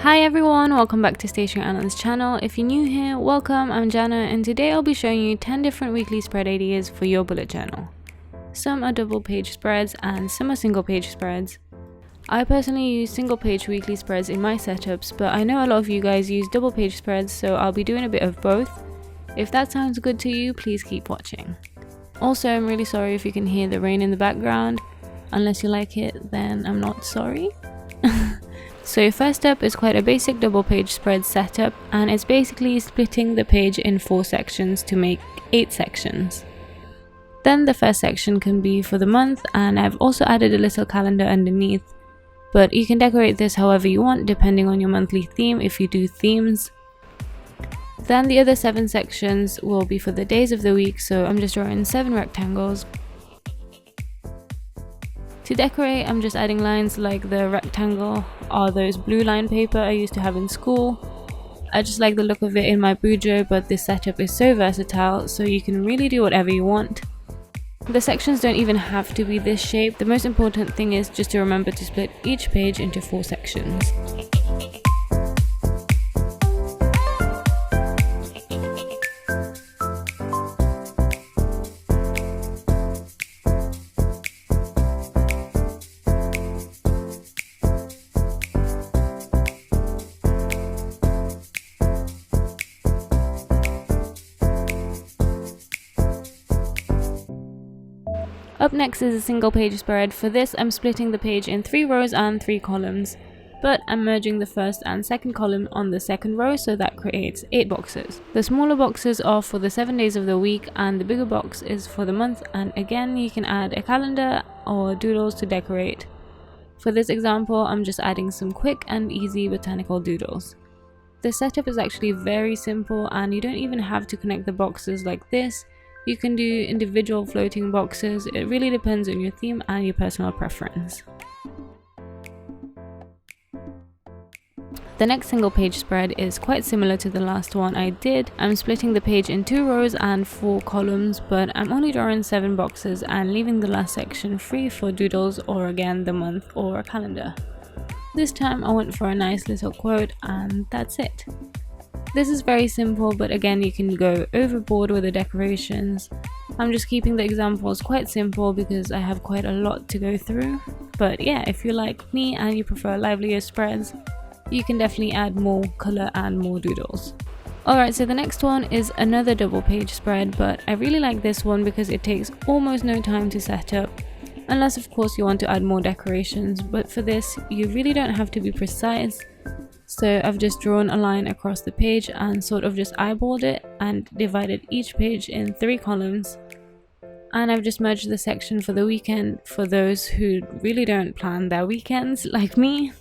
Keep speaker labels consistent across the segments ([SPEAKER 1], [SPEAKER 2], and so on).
[SPEAKER 1] Hi everyone, welcome back to Stationery Island's channel. If you're new here, welcome, I'm Jana and today I'll be showing you 10 different weekly spread ideas for your bullet journal. Some are double page spreads and some are single page spreads. I personally use single page weekly spreads in my setups, but I know a lot of you guys use double page spreads, so I'll be doing a bit of both. If that sounds good to you, please keep watching. Also, I'm really sorry if you can hear the rain in the background. Unless you like it, then I'm not sorry. So first up is quite a basic double page spread setup, and it's basically splitting the page in 4 sections to make 8 sections. Then the first section can be for the month, and I've also added a little calendar underneath, but you can decorate this however you want depending on your monthly theme if you do themes. Then the other 7 sections will be for the days of the week, so I'm just drawing 7 rectangles. To decorate, I'm just adding lines like the rectangle or those blue line paper I used to have in school. I just like the look of it in my bujo, but this setup is so versatile, so you can really do whatever you want. The sections don't even have to be this shape. The most important thing is just to remember to split each page into 4 sections. Up next is a single page spread. For this, I'm splitting the page in 3 rows and 3 columns, but I'm merging the first and second column on the second row, so that creates 8 boxes. The smaller boxes are for the 7 days of the week and the bigger box is for the month, and again you can add a calendar or doodles to decorate. For this example, I'm just adding some quick and easy botanical doodles. The setup is actually very simple and you don't even have to connect the boxes like this. You can do individual floating boxes. It really depends on your theme and your personal preference. The next single page spread is quite similar to the last one I did. I'm splitting the page in 2 rows and 4 columns, but I'm only drawing 7 boxes and leaving the last section free for doodles or again the month or a calendar. This time I went for a nice little quote and that's it. This is very simple, but again you can go overboard with the decorations. I'm just keeping the examples quite simple because I have quite a lot to go through. But yeah, if you're like me and you prefer livelier spreads, you can definitely add more colour and more doodles. Alright, so the next one is another double page spread, but I really like this one because it takes almost no time to set up. Unless of course you want to add more decorations, but for this you really don't have to be precise. So I've just drawn a line across the page and sort of just eyeballed it and divided each page in 3 columns. And I've just merged the section for the weekend for those who really don't plan their weekends like me.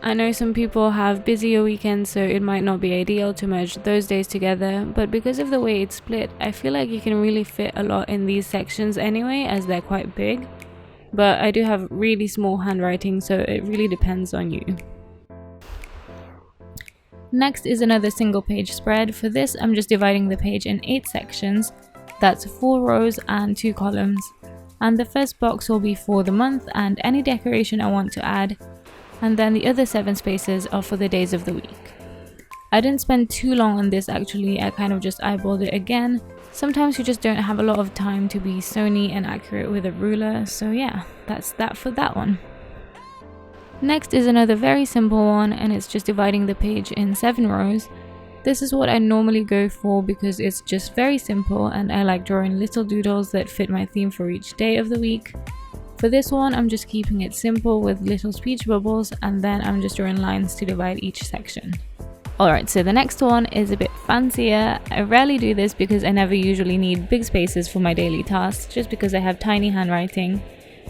[SPEAKER 1] I know some people have busier weekends, so it might not be ideal to merge those days together, but because of the way it's split, I feel like you can really fit a lot in these sections anyway, as they're quite big. But I do have really small handwriting, so it really depends on you. Next is another single page spread. For this, I'm just dividing the page in 8 sections. That's 4 rows and 2 columns. And the first box will be for the month and any decoration I want to add. And then the other 7 spaces are for the days of the week. I didn't spend too long on this actually, I kind of just eyeballed it again. Sometimes you just don't have a lot of time to be so neat and accurate with a ruler, so yeah, that's that for that one. Next is another very simple one, and it's just dividing the page in 7 rows. This is what I normally go for because it's just very simple and I like drawing little doodles that fit my theme for each day of the week. For this one, I'm just keeping it simple with little speech bubbles, and then I'm just drawing lines to divide each section. Alright, so the next one is a bit fancier. I rarely do this because I never usually need big spaces for my daily tasks, just because I have tiny handwriting.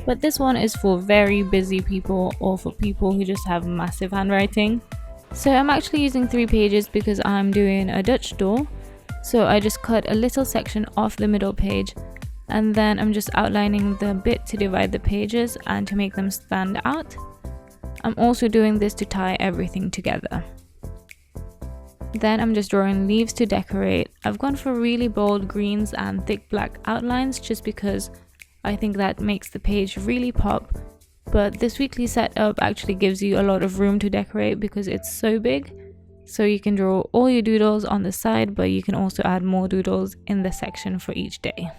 [SPEAKER 1] But this one is for very busy people or for people who just have massive handwriting. So I'm actually using 3 pages because I'm doing a Dutch door. So I just cut a little section off the middle page, and then I'm just outlining the bit to divide the pages and to make them stand out. I'm also doing this to tie everything together. Then I'm just drawing leaves to decorate. I've gone for really bold greens and thick black outlines just because I think that makes the page really pop, but this weekly setup actually gives you a lot of room to decorate because it's so big. So you can draw all your doodles on the side, but you can also add more doodles in the section for each day.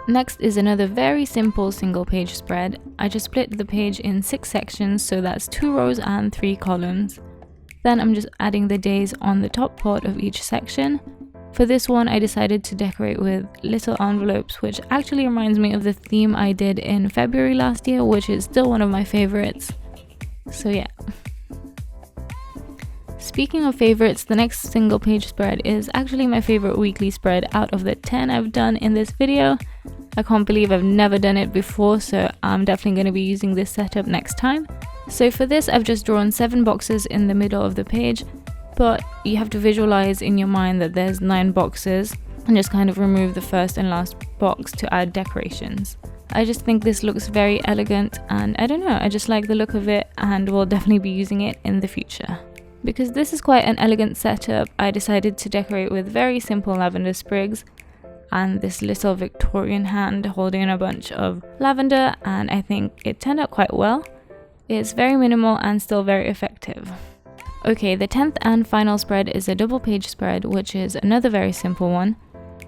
[SPEAKER 1] Next is another very simple single page spread. I just split the page in 6 sections, so that's 2 rows and 3 columns. Then I'm just adding the days on the top part of each section. For this one I decided to decorate with little envelopes, which actually reminds me of the theme I did in February last year, which is still one of my favorites. So yeah. Speaking of favorites, the next single page spread is actually my favorite weekly spread out of the 10 I've done in this video. I can't believe I've never done it before, so I'm definitely going to be using this setup next time. So for this I've just drawn 7 boxes in the middle of the page, but you have to visualize in your mind that there's 9 boxes and just kind of remove the first and last box to add decorations. I just think this looks very elegant, and I don't know, I just like the look of it and will definitely be using it in the future. Because this is quite an elegant setup, I decided to decorate with very simple lavender sprigs and this little Victorian hand holding a bunch of lavender, and I think it turned out quite well. It's very minimal and still very effective. Okay, the 10th and final spread is a double page spread, which is another very simple one.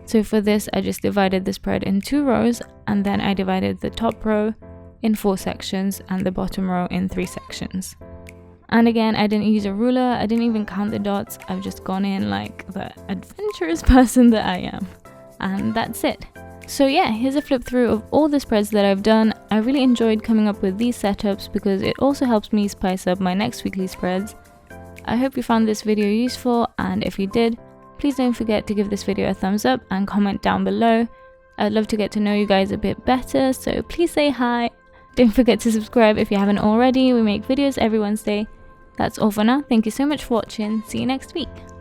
[SPEAKER 1] So for this I just divided the spread in 2 rows, and then I divided the top row in 4 sections and the bottom row in 3 sections. And again, I didn't use a ruler, I didn't even count the dots, I've just gone in like the adventurous person that I am. And that's it. So yeah, here's a flip through of all the spreads that I've done. I really enjoyed coming up with these setups because it also helps me spice up my next weekly spreads. I hope you found this video useful, and if you did, please don't forget to give this video a thumbs up and comment down below. I'd love to get to know you guys a bit better, so please say hi. Don't forget to subscribe if you haven't already. We make videos every Wednesday. That's all for now. Thank you so much for watching. See you next week.